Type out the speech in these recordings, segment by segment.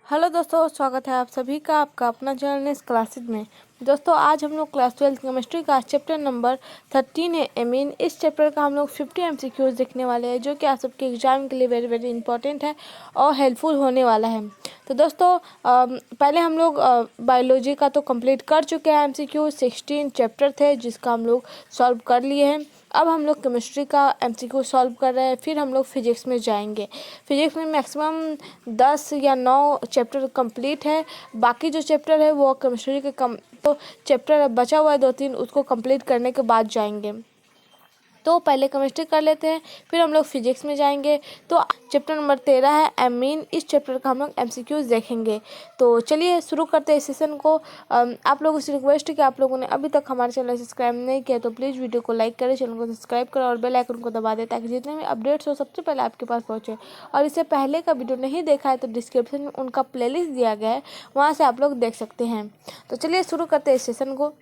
Hello दोस्तों, स्वागत है आप सभी का आपका अपना चैनल इस क्लासेज में। दोस्तों आज हम लोग क्लास 12 केमिस्ट्री का चैप्टर नंबर 13 है एमीन। इस चैप्टर का हम लोग 50 एमसीक्यूज देखने वाले हैं, जो कि आप सबके एग्जाम के लिए वेरी वेरी इंपॉर्टेंट है और हेल्पफुल होने वाला है। तो दोस्तों पहले हम लोग बायोलॉजी का तो कंप्लीट कर चुके हैं। एमसीक्यू 16 चैप्टर थे जिसका हम लोग सॉल्व कर लिए हैं। अब हम लोग केमिस्ट्री का एमसीक्यू सॉल्व कर रहे हैं, फिर हम लोग फिजिक्स में जाएंगे। फिजिक्स में मैक्सिमम 10 या 9 चैप्टर कंप्लीट है। बाकी जो चैप्टर है वो केमिस्ट्री के तो चैप्टर बचा हुआ है 2-3, उसको कंप्लीट करने के बाद जाएंगे। तो पहले केमिस्ट्री कर लेते हैं, फिर हम लोग फिजिक्स में जाएंगे। तो चैप्टर नंबर 13 है एमीन। इस चैप्टर का हम लोग एमसीक्यूज देखेंगे। तो चलिए शुरू करते हैं इस सेशन को। आप लोगों से रिक्वेस्ट है कि आप लोगों ने अभी तक हमारे चैनल सब्सक्राइब नहीं किया तो प्लीज़ वीडियो को लाइक करें, चैनल को सब्सक्राइब करें और बेल आइकन को दबा दें, ताकि जितने भी अपडेट्स हो सबसे पहले आपके पास पहुँचे। और इससे पहले का वीडियो नहीं देखा है तो डिस्क्रिप्शन में उनका प्लेलिस्ट दिया गया है, वहाँ से आप लोग देख सकते हैं। तो चलिए शुरू करते हैं इस सेशन को।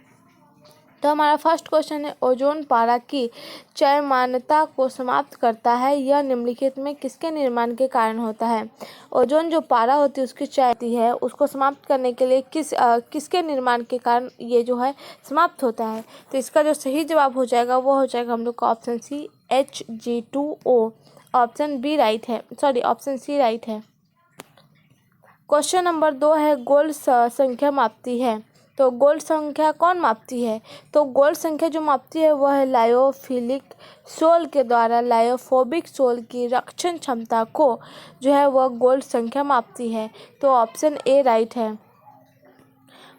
तो हमारा फर्स्ट क्वेश्चन है, ओजोन पारा की चयमानता को समाप्त करता है, यह निम्नलिखित में किसके निर्माण के कारण होता है। ओजोन जो पारा होती है उसकी चयती है, उसको समाप्त करने के लिए किसके निर्माण के कारण ये जो है समाप्त होता है। तो इसका जो सही जवाब हो जाएगा वो हो जाएगा हम लोग का option C Hg2O। Option B right है, सॉरी ऑप्शन सी राइट है। क्वेश्चन नंबर 2 है, गोल्ड संख्या मापती है। तो गोल्ड संख्या कौन मापती है। तो गोल्ड संख्या जो मापती है वह है लायोफिलिक सोल के द्वारा लायोफोबिक सोल की रक्षण क्षमता को जो है वह गोल्ड संख्या मापती है। तो ऑप्शन ए राइट है।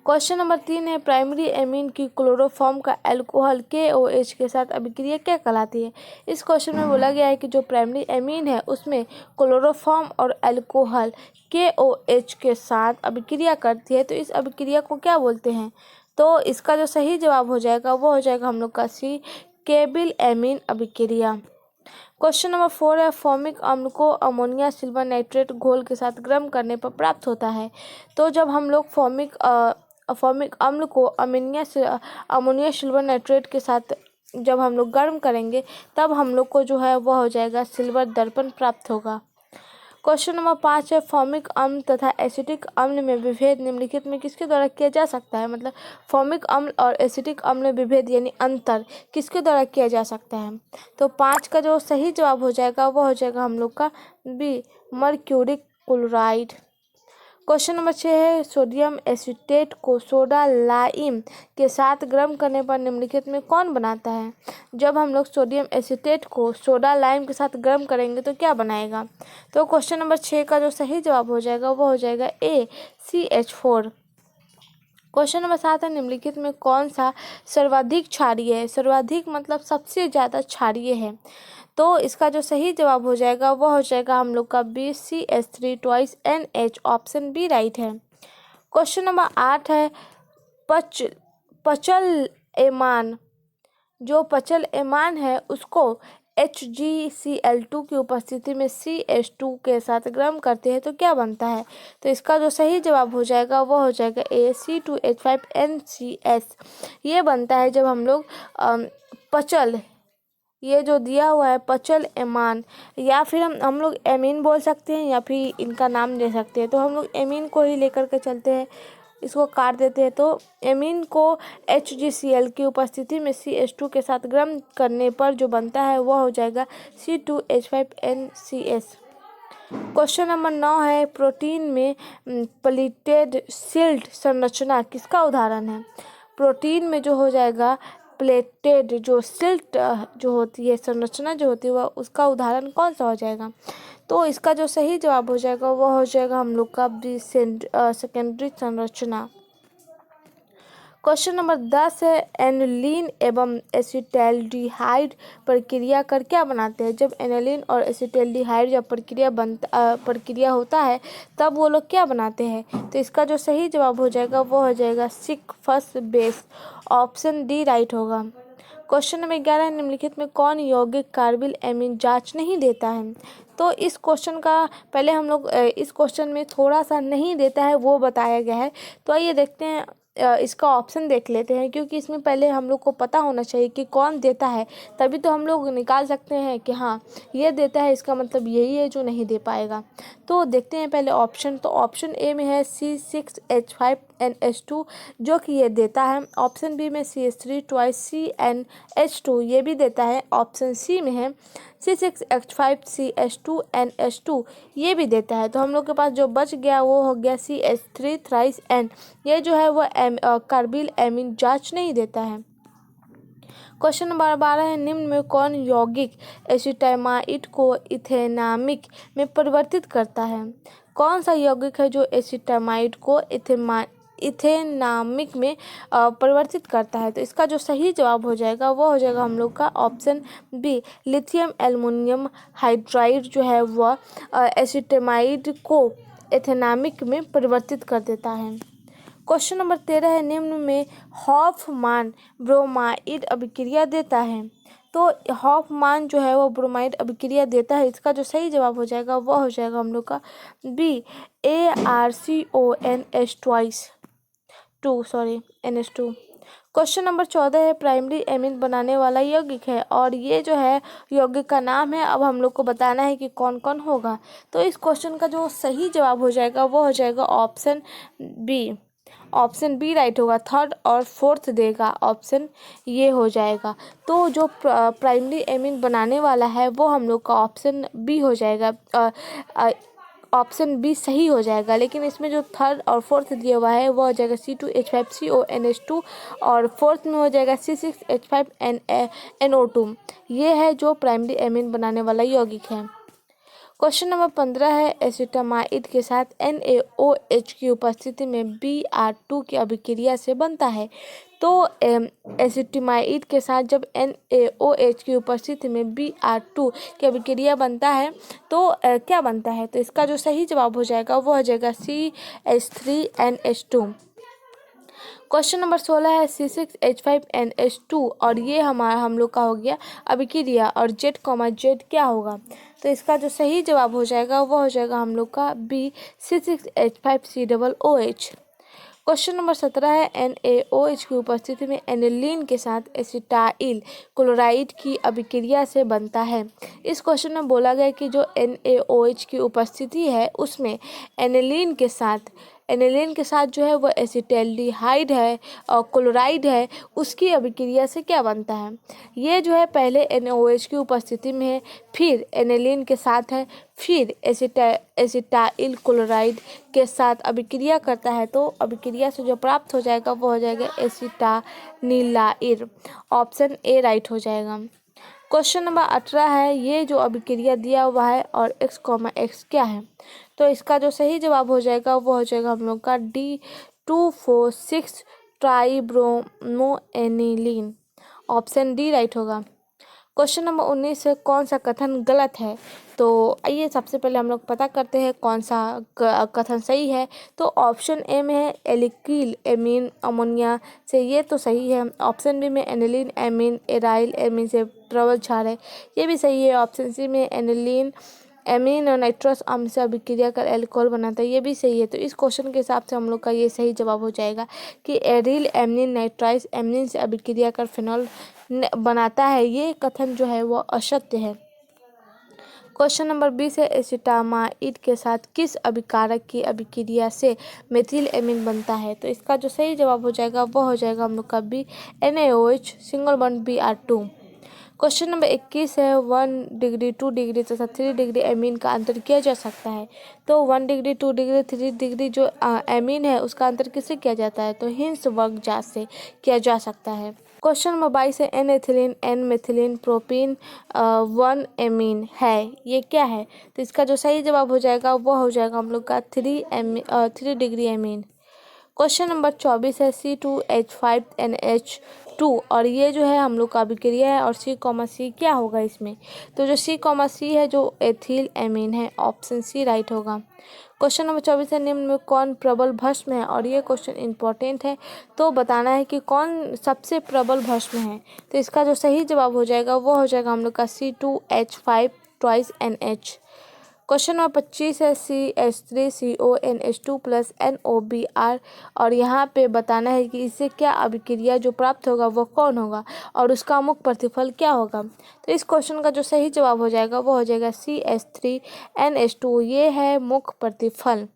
क्वेश्चन नंबर 3 है, प्राइमरी एमीन की क्लोरोफॉर्म का अल्कोहल KOH के साथ अभिक्रिया क्या कहलाती है। इस क्वेश्चन में बोला गया है कि जो प्राइमरी एमीन है उसमें क्लोरोफॉर्म और अल्कोहल KOH के साथ अभिक्रिया करती है, तो इस अभिक्रिया को क्या बोलते हैं। तो इसका जो सही जवाब हो जाएगा वो हो जाएगा हम लोग का सी, केबिल एमीन अभिक्रिया। क्वेश्चन नंबर 4 है, फॉर्मिक अम्ल को अमोनिया सिल्वर नाइट्रेट घोल के साथ गर्म करने पर प्राप्त होता है। तो जब हम लोग फॉर्मिक अम्ल को अमोनिया सिल्वर नाइट्रेट के साथ जब हम लोग गर्म करेंगे तब हम लोग को जो है वह हो जाएगा सिल्वर दर्पण प्राप्त होगा। क्वेश्चन नंबर 5 है, फॉर्मिक अम्ल तथा एसिटिक अम्ल में विभेद निम्नलिखित में किसके द्वारा किया जा सकता है। मतलब फॉर्मिक अम्ल और एसिटिक अम्ल में विभेद यानी अंतर किसके द्वारा किया जा सकता है। तो 5 का जो सही जवाब हो जाएगा वो हो जाएगा हम लोग का B, mercuric chloride. Question number 6 है, सोडियम एसीटेट को सोडा लाइम के साथ गर्म करने पर निम्नलिखित में कौन बनाता है। जब हम लोग सोडियम एसीटेट को सोडा लाइम के साथ गर्म करेंगे तो क्या बनाएगा। तो क्वेश्चन नंबर 6 का जो सही जवाब हो जाएगा वो हो जाएगा ए, CH4। क्वेश्चन नंबर 7 है, निम्नलिखित में कौन सा सर्वाधिक क्षारीय है। सर्वाधिक मतलब सबसे ज़्यादा क्षारीय है। तो इसका जो सही जवाब हो जाएगा वो हो जाएगा हम लोग का B, CH3 twice NH। Option B right है। क्वेश्चन नंबर 8 है, पचल एमान, जो पचल एमान है उसको HgCl2 की उपस्थिति में CH2 के साथ गर्म करते हैं तो क्या बनता है। तो इसका जो सही जवाब हो जाएगा वो हो जाएगा ए, C2H5NCS। ये बनता है जब हम लोग पचल, ये जो दिया हुआ है पचल एमान, या फिर हम लोग एमीन बोल सकते हैं या फिर इनका नाम दे सकते हैं। तो हम लोग एमीन को ही लेकर के चलते हैं, इसको काट देते हैं। तो एमीन को HgCl की उपस्थिति में CH2 के साथ गर्म करने पर जो बनता है वह हो जाएगा C2H5NCS। क्वेश्चन नंबर 9 है, प्रोटीन में प्लेटेड सिल्ट संरचना किसका उदाहरण है। प्रोटीन में जो हो जाएगा प्लेटेड जो सिल्ट जो होती है संरचना जो होती है वह उसका उदाहरण कौन सा हो जाएगा। तो इसका जो सही जवाब हो जाएगा वह हो जाएगा हम लोग का सेकेंडरी संरचना। क्वेश्चन नंबर 10 है, एनिलीन एवं एसिटाल्डिहाइड प्रक्रिया कर क्या बनाते हैं। जब एनिलीन और एसिटाल्डिहाइड जब प्रक्रिया होता है तब वो लोग क्या बनाते हैं। तो इसका जो सही जवाब हो जाएगा वो हो जाएगा 6 बेस। ऑप्शन डी राइट होगा। क्वेश्चन नंबर 11, निम्नलिखित में कौन यौगिक कार्बिल एमीन जांच नहीं देता है। तो इस क्वेश्चन का पहले हम लोग इस क्वेश्चन में थोड़ा सा नहीं देता है वो बताया गया है। तो आइए देखते हैं इसका ऑप्शन देख लेते हैं, क्योंकि इसमें पहले हम लोग को पता होना चाहिए कि कौन देता है, तभी तो हम लोग निकाल सकते हैं कि हाँ ये देता है, इसका मतलब यही है जो नहीं दे पाएगा। तो देखते हैं पहले ऑप्शन। तो ऑप्शन ए में है C6H5NH2 जो कि ये देता है। ऑप्शन बी में CH3 ट्वाइस CnH2 ये भी देता है। ऑप्शन सी में है C6H5CH2NH2 ये भी देता है। तो हम लोग के पास जो बच गया वो हो गया CH3 थ्राइस N, ये जो है वो कार्बिल एमीन जांच नहीं देता है। क्वेश्चन नंबर 12 है, निम्न में कौन यौगिक एसिटामाइड को इथेनामिक में परिवर्तित करता है? कौन सा यौगिक है जो एसिटामाइड को इथेनामिक में परिवर्तित करता है? तो इसका जो सही जवाब हो जाएगा वो हो जाएगा हम लोग का option B, lithium aluminium hydride जो है वह एसिटामाइड को इथेनामिक में परिवर्तित कर देता है। क्वेश्चन नंबर 13 है, निम्न में हॉफमान ब्रोमाइड अभिक्रिया देता है? तो हॉफमान जो है वो ब्रोमाइड अभिक्रिया देता है। इसका जो सही जवाब हो जाएगा वो हो जाएगा हम लोग का बी, NH2। क्वेश्चन नंबर 14 है, प्राइमरी एमीन बनाने वाला यौगिक है और ये जो है यौगिक का नाम है। अब हम लोग को बताना है कि कौन कौन होगा। तो इस क्वेश्चन का जो सही जवाब हो जाएगा वो हो जाएगा option B. Option B right होगा, थर्ड और फोर्थ देगा ऑप्शन ये हो जाएगा। तो जो प्राइमरी एमीन बनाने वाला है वो हम लोग का ऑप्शन बी हो जाएगा। ऑप्शन बी सही हो जाएगा, लेकिन इसमें जो थर्ड और फोर्थ दिया हुआ है वो हो जाएगा C2H5CONH2 और फोर्थ में हो जाएगा C6H5NO2। ये है जो प्राइमरी एमीन बनाने वाला यौगिक है। क्वेश्चन नंबर 15 है, एसिटामाइड के साथ NaOH की उपस्थिति में Br2 की अभिक्रिया से बनता है। तो एसिटामाइड के साथ जब NaOH की उपस्थिति में Br2 की अभिक्रिया बनता है तो क्या बनता है? तो इसका जो सही जवाब हो जाएगा वो हो जाएगा CH3NH2। क्वेश्चन नंबर 16 है, C6H5NH2 और ये हम लोग का हो गया अभिक्रिया और Z, Z क्या होगा? तो इसका जो सही जवाब हो जाएगा वो हो जाएगा हम लोग का बी, C6H5COOH। क्वेश्चन नंबर 17 है, NaOH की उपस्थिति में एनिलीन के साथ एसिटाइल क्लोराइड की अभिक्रिया से बनता है। इस क्वेश्चन में बोला गया कि जो NaOH की उपस्थिति है उसमें एनिलीन के साथ जो है वो एसिटाल्डिहाइड है और क्लोराइड है, उसकी अभिक्रिया से क्या बनता है? ये जो है पहले NaOH की उपस्थिति में है, फिर एनिलीन के साथ है, फिर एसिटाइल क्लोराइड के साथ अभिक्रिया करता है। तो अभिक्रिया से जो प्राप्त हो जाएगा वो हो जाएगा एसिटानिलाइड। ऑप्शन ए राइट हो जाएगा। क्वेश्चन नंबर 18 है, ये जो अभिक्रिया दिया हुआ है और X, क्या है? तो इसका जो सही जवाब हो जाएगा वो हो जाएगा हम लोग का D246 ट्राइब्रोमोएनिलीन। ऑप्शन डी राइट होगा। क्वेश्चन नंबर 19 है, कौन सा कथन गलत है? तो आइए सबसे पहले हम लोग पता करते हैं कौन सा कथन सही है। तो ऑप्शन ए में है एल्किल एमीन अमोनिया से, ये तो सही है। ऑप्शन बी में एनिलीन एमीन एराइल एमीन से प्रबल क्षार है, ये भी सही है। ऑप्शन सी में एनिलीन एमीन और नाइट्रस अम्ल से अभिक्रिया कर एल्कोहल बनाता है, ये भी सही है। तो इस क्वेश्चन के हिसाब से हम लोग का ये सही जवाब हो जाएगा कि एरिल एमनिन नाइट्राइस एमनिन से अभिक्रिया कर फिनॉल बनाता है। ये कथन जो है वो असत्य है। क्वेश्चन नंबर 20 है, एसिटामाइड के साथ किस अभिकारक की अभिक्रिया से मेथिल एमीन बनता है? तो इसका जो सही जवाब हो जाएगा वो हो जाएगा हम लोग का B, NaOH single bond Br2। Question number 21 है, 1 डिग्री 2 डिग्री तथा 3 डिग्री एमीन का अंतर किया जा सकता है? तो 1 डिग्री 2 डिग्री 3 डिग्री जो एमीन है उसका अंतर किससे किया जाता है? तो हिंसबर्ग जांच से किया जा सकता है। क्वेश्चन नंबर 22 है, N ethylene N methylene propene 1 amine है, ये क्या है? तो इसका जो सही जवाब हो जाएगा वो हो जाएगा हम लोग का 3 डिग्री एमीन। क्वेश्चन नंबर 24 है, C2H5NH2 और ये जो है हम लोग का अभिक्रिया है और C, क्या होगा इसमें? तो जो C, है जो एथिल एमीन है, ऑप्शन सी राइट होगा। क्वेश्चन नंबर 24 है, निम्न में कौन प्रबल भस्म है? और ये क्वेश्चन इंपॉर्टेंट है, तो बताना है कि कौन सबसे प्रबल भस्म है। तो इसका जो सही जवाब हो जाएगा वो हो जाएगा हम लोग का C2H5 twice NH। Question number 25 है CH3CONH2 प्लस NOBr और यहाँ पे बताना है कि इससे क्या अभिक्रिया जो प्राप्त होगा वह कौन होगा और उसका मुख्य प्रतिफल क्या होगा। तो इस क्वेश्चन का जो सही जवाब हो जाएगा वो हो जाएगा CH3NH2, ये है मुख्य प्रतिफल।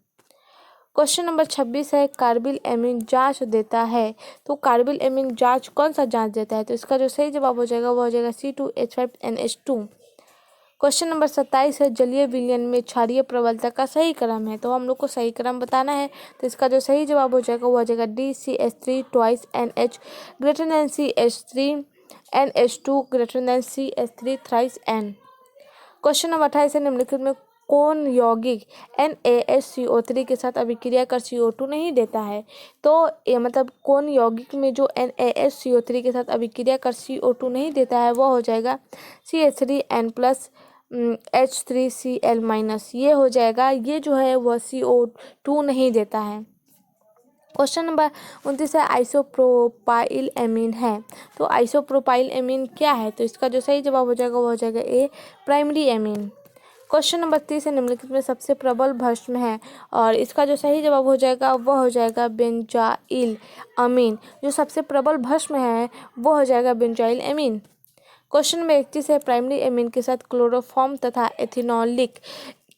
क्वेश्चन नंबर 26 है कार्बिल एमीन जांच देता है। तो कार्बिल एमीन जांच कौन सा जांच देता है, तो इसका जो सही जवाब हो जाएगा वो हो जाएगा C2H5NH2। क्वेश्चन नंबर 27 है जलीय विलयन में क्षारीय प्रबलता का सही क्रम है। तो हम लोग को सही क्रम बताना है, तो इसका जो सही जवाब हो जाएगा वो हो जाएगा DCH3 twice NH greater than CH3NH2 greater than CH3 thrice N। Question number 28 है निम्नलिखित में कौन यौगिक NaHCO3 के साथ अभिक्रिया कर CO2 नहीं देता है। तो ये मतलब कौन यौगिक में जो NaHCO3 के साथ अभिक्रिया कर CO2 नहीं देता है वो हो जाएगा CH3N प्लस H3Cl माइनस, ये हो जाएगा। ये जो है वह CO2 नहीं देता है। क्वेश्चन नंबर 29 है आइसोप्रोपाइल एमीन है। तो आइसोप्रोपाइल एमीन क्या है, तो इसका जो सही जवाब हो जाएगा वो हो जाएगा ए प्राइमरी एमीन। क्वेश्चन नंबर 30 है निम्नलिखित में सबसे प्रबल भस्म है और इसका जो सही जवाब हो जाएगा वह हो जाएगा बेंजाइल अमीन। जो सबसे प्रबल भस्म है वो हो जाएगा बेंजाइल एमीन। क्वेश्चन नंबर 31 है प्राइमरी एमीन के साथ क्लोरोफॉर्म तथा एथिनोलिक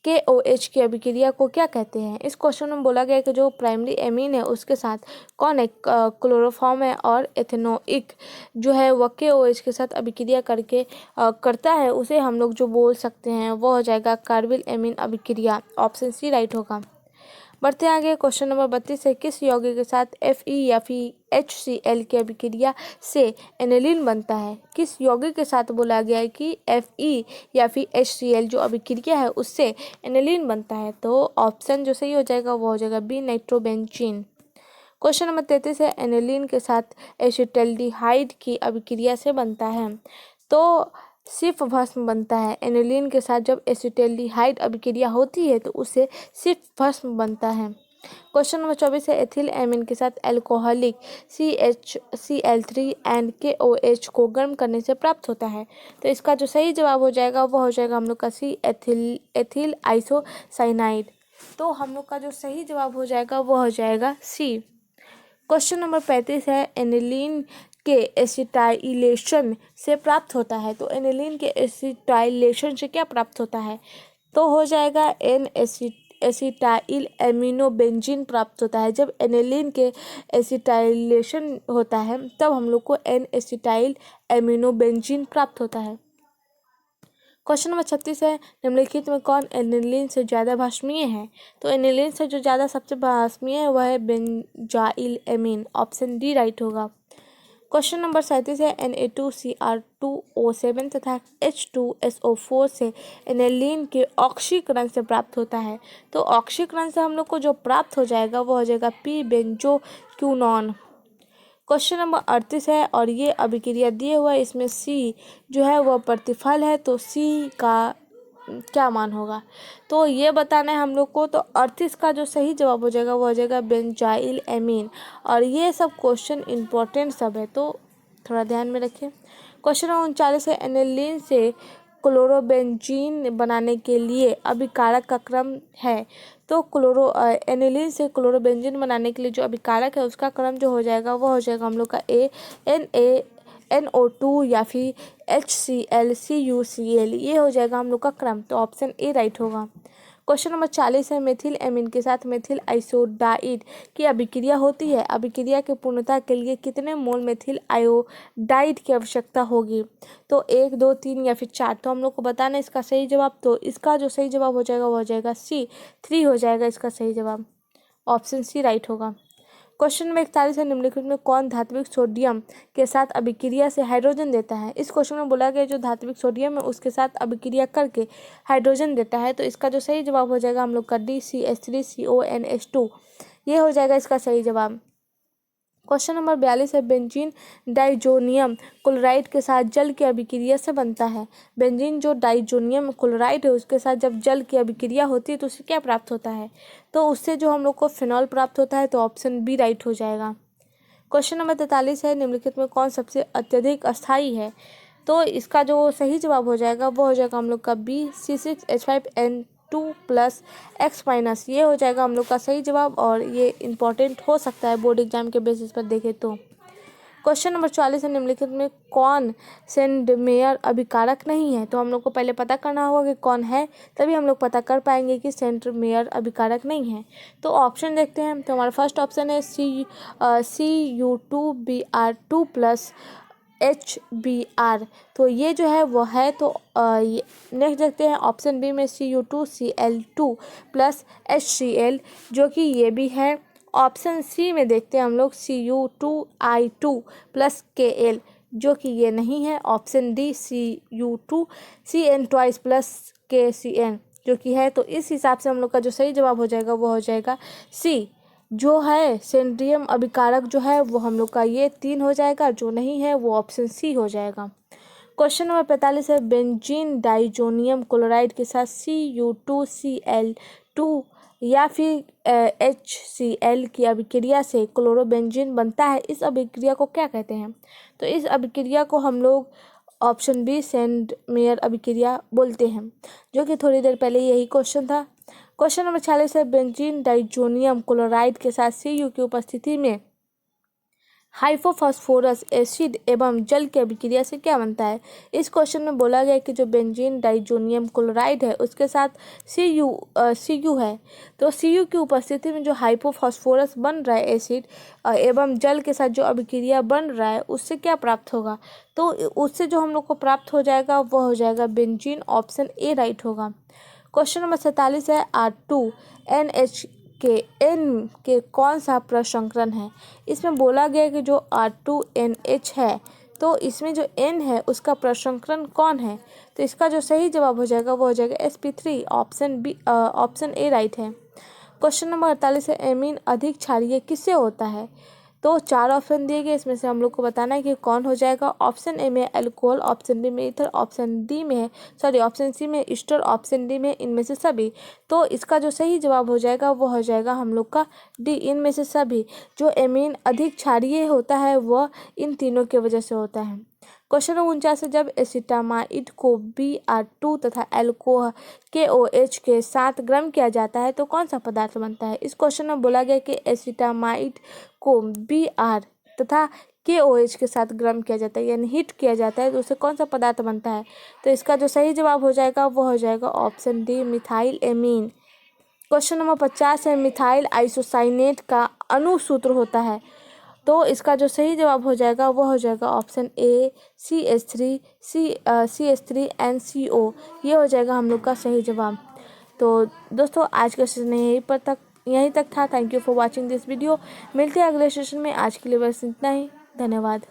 KOH की अभिक्रिया को क्या कहते हैं। इस क्वेश्चन में बोला गया है कि जो प्राइमरी एमीन है उसके साथ कौन है, क्लोरोफॉर्म है और एथेनोइक जो है वह KOH के साथ अभिक्रिया करके करता है, उसे हम लोग जो बोल सकते हैं वो हो जाएगा कार्बिल एमीन अभिक्रिया। ऑप्शन सी राइट होगा। बढ़ते आगे क्वेश्चन नंबर 32 है किस यौगिक के साथ Fe या फिर HCl की अभिक्रिया से एनिलीन बनता है। किस यौगिक के साथ बोला गया है कि Fe या फिर HCl जो अभिक्रिया है उससे एनिलीन बनता है, तो ऑप्शन जो सही हो जाएगा वो हो जाएगा बी नाइट्रोबेंजीन। क्वेश्चन नंबर 33 है एनिलीन के साथ एसिटाल्डिहाइड की अभिक्रिया से बनता है। तो सिर्फ भस्म बनता है। एनिलीन के साथ जब एसिटाल्डिहाइड अभिक्रिया होती है तो उससे सिर्फ भस्म बनता है। क्वेश्चन नंबर 24 है एथिल एमीन के साथ अल्कोहलिक CHCl3 एंड KOH को गर्म करने से प्राप्त होता है। तो इसका जो सही जवाब हो जाएगा वो हो जाएगा हम लोग का सी एथिल आइसोसाइनाइड। तो हम लोग का जो सही जवाब हो जाएगा वो हो जाएगा सी। क्वेश्चन नंबर 35 है एनिलीन के एसिटाइलेशन से प्राप्त होता है। तो एनिलीन के एसिटाइलेशन से क्या प्राप्त होता है, तो हो जाएगा एन एसिटाइल एमिनोबेंजीन प्राप्त होता है। जब एनिलीन के एसिटाइलेशन होता है तब हम लोग को एन एसिटाइल एमिनोबेंजीन प्राप्त होता है। क्वेश्चन नंबर 36 है निम्नलिखित में कौन एनिलीन से ज़्यादा भस्मीय है। तो एनिलीन से जो ज़्यादा सबसे भस्मीय है वह है benzyl amine. Option D right होगा। क्वेश्चन नंबर 37 है Na2Cr2O7 तथा H2SO4 से एनिलीन के ऑक्सीकरण से प्राप्त होता है। तो ऑक्सीकरण से हम लोग को जो प्राप्त हो जाएगा वो हो जाएगा पी बेंजोक्विनोन। क्वेश्चन नंबर 38 है और ये अभिक्रिया दिए हुआ है, इसमें सी जो है वह प्रतिफल है, तो सी का क्या मान होगा, तो ये बताना है हम लोग को। तो 38 का जो सही जवाब हो जाएगा वो हो जाएगा बेंजाइल एमीन। और ये सब क्वेश्चन इंपॉर्टेंट सब है तो थोड़ा ध्यान में रखें। क्वेश्चन नंबर 39 है एनिलीन से क्लोरोबेंजीन बनाने के लिए अभिकारक का क्रम है। तो एनिलीन से क्लोरोबेंजीन बनाने के लिए जो अभिकारक है उसका क्रम जो हो जाएगा वो हो जाएगा हम लोग का NaNO2 या फिर HCl ये हो जाएगा हम लोग का क्रम। तो ऑप्शन ए राइट होगा। क्वेश्चन नंबर 40 है मेथिल एमीन के साथ मेथिल आइसोडाइड की अभिक्रिया होती है। अभिक्रिया की पूर्णता के लिए कितने मोल मेथिल आयोडाइड की आवश्यकता होगी, तो 1, 2, 3 या फिर 4। तो हम लोग को बताना है इसका सही जवाब। तो इसका जो सही जवाब हो जाएगा वो हो जाएगा सी 3 हो जाएगा इसका सही जवाब। ऑप्शन सी राइट होगा। क्वेश्चन नंबर 41 है निम्नलिखित में कौन धात्विक सोडियम के साथ अभिक्रिया से हाइड्रोजन देता है। इस क्वेश्चन में बोला गया जो धात्विक सोडियम है उसके साथ अभिक्रिया करके हाइड्रोजन देता है। तो इसका जो सही जवाब हो जाएगा हम लोग का DCH3CONH2, ये हो जाएगा इसका सही जवाब। क्वेश्चन नंबर 42 है बेंजीन डाइजोनियम क्लोराइड के साथ जल की अभिक्रिया से बनता है। बेंजीन जो डाइजोनियम क्लोराइड है उसके साथ जब जल की अभिक्रिया होती है तो उससे क्या प्राप्त होता है, तो उससे जो हम लोग को फिनॉल प्राप्त होता है। तो ऑप्शन बी राइट हो जाएगा। क्वेश्चन नंबर 43 है निम्नलिखित में कौन सबसे अत्यधिक अस्थायी है। तो इसका जो सही जवाब हो जाएगा वो हो जाएगा हम लोग का B C6H5N 2+X- ये हो जाएगा हम लोग का सही जवाब, और ये इम्पॉर्टेंट हो सकता है बोर्ड एग्जाम के बेसिस पर देखें तो। क्वेश्चन नंबर 44 है, निम्नलिखित में कौन सेंटमेयर अभिकारक नहीं है? तो हम लोग को पहले पता करना होगा कि कौन है, तभी हम लोग पता कर पाएंगे कि सेंटमेयर अभिकारक नहीं है। तो ऑप्शन देखते हैं। तो हमारा फर्स्ट ऑप्शन है Cu2Br2+HBr। तो ये जो है वो है। तो नेक्स्ट देखते हैं ऑप्शन बी में Cu2Cl2+HCl, जो कि ये भी है। ऑप्शन सी में देखते हैं हम लोग Cu2I2+Kl, जो कि ये नहीं है। ऑप्शन डी Cu2Cn2+KCn, जो कि है। तो इस हिसाब से हम लोग का जो सही जवाब हो जाएगा वो हो जाएगा सी, जो है सेंट्रियम अभिकारक जो है वो हम लोग का ये 3 हो जाएगा, जो नहीं है वो ऑप्शन सी हो जाएगा। क्वेश्चन नंबर 45 है, बेंजीन डाइजोनियम क्लोराइड के साथ Cu2Cl2 या फिर HCl की अभिक्रिया से क्लोरोबेंजीन बनता है। इस अभिक्रिया को क्या कहते हैं? तो इस अभिक्रिया को हम लोग ऑप्शन बी सेंटमेयर अभिक्रिया बोलते हैं, जो कि थोड़ी देर पहले यही क्वेश्चन था। क्वेश्चन नंबर 46 है, बेंजीन डाइजोनियम क्लोराइड के साथ Cu की उपस्थिति में हाइपोफॉस्फोरस एसिड एवं जल की अभिक्रिया से क्या बनता है? इस क्वेश्चन में बोला गया है कि जो बेंजीन डाइजोनियम क्लोराइड है उसके साथ Cu है। तो Cu की उपस्थिति में जो हाइपोफॉस्फोरस बन रहा है एसिड एवं जल के साथ जो अभिक्रिया बन रहा है उससे क्या प्राप्त होगा? तो उससे जो हम लोग को प्राप्त हो जाएगा वो हो जाएगा बेंजीन। ऑप्शन ए राइट होगा। क्वेश्चन नंबर 47 है, R2NH के N के कौन सा प्रसंकरण है? इसमें बोला गया है कि जो R2NH है तो इसमें जो N है उसका प्रसंकरण कौन है? तो इसका जो सही जवाब हो जाएगा वो हो जाएगा sp3। ऑप्शन ए राइट है। क्वेश्चन नंबर 48 है, एमीन अधिक क्षारीय किससे होता है? तो 4 ऑप्शन दिए गए, इसमें से हम लोग को बताना है कि कौन हो जाएगा। ऑप्शन ए में अल्कोहल, ऑप्शन बी में ईथर, ऑप्शन सी में ईस्टर, ऑप्शन डी में इनमें से सभी। तो इसका जो सही जवाब हो जाएगा वो हो जाएगा हम लोग का डी, इनमें से सभी। जो एमीन अधिक क्षारीय होता है वह इन तीनों की वजह से होता है। क्वेश्चन नंबर 49 है, जब एसिटामाइड को Br2 तथा अल्कोहल KOH के साथ गर्म किया जाता है तो कौन सा पदार्थ बनता है? इस क्वेश्चन में बोला गया कि एसिटामाइड को Br तथा KOH के साथ गर्म किया जाता है यानी हीट किया जाता है, तो उससे कौन सा पदार्थ बनता है? तो इसका जो सही जवाब हो जाएगा वो हो जाएगा option D, methyl amine. Question number 50 है, मिथाइल आइसोसाइनेट का अणुसूत्र होता है। तो इसका जो सही जवाब हो जाएगा वो हो जाएगा ऑप्शन ए, CH3NCO। ये हो जाएगा हम लोग का सही जवाब। तो दोस्तों आज का सेशन यहीं तक था। Thank you for watching this video. मिलते हैं अगले सेशन में। आज के लिए बस इतना ही। धन्यवाद।